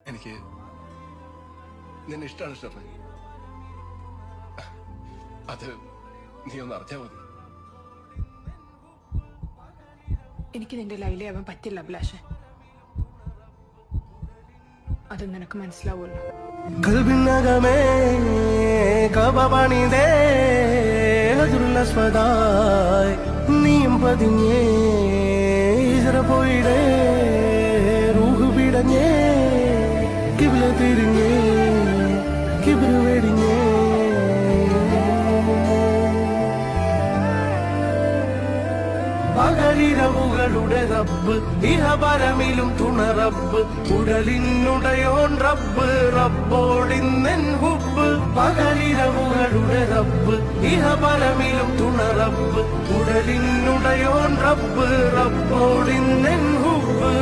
എനിക്ക് നിന്നെ ഇഷ്ടമാണ് സ്റ്റെഫൻ. അത് നീ ഒന്ന് അറിഞ്ഞാൽ മതി. എനിക്ക് നിന്റെ ലൈലയാവാൻ പറ്റില്ല അഭിലാഷ്. അത് നിനക്ക് മനസ്സിലാവുമല്ലോ. കൽബിനകമേ കബപണിതേ ഹജറുൽ അസ്വദായ് നീയും പതിഞ്ഞേ ഇസ്ര പോയിടേ റൂഹ് പിടഞ്ഞേ കിബ്ല തിരിഞ്ഞേ കിബ്ര വെടിഞ്ഞേ പകലിരവുകളുടെ റബ്ബ് ഇഹപരമിലും തുണറബ്ബ് ഉടലിനുടയോൻ റബ്ബ് റബ്ബോടിന്നെൻ ഹുബ്. പകലിരവുകളുടെ റബ്ബ് ഇഹപരമിലും തുണറബ്ബ് ഉടലിനുടയോൻ റബ്ബ് റബ്ബോടിന്നെൻ ഹുബ്.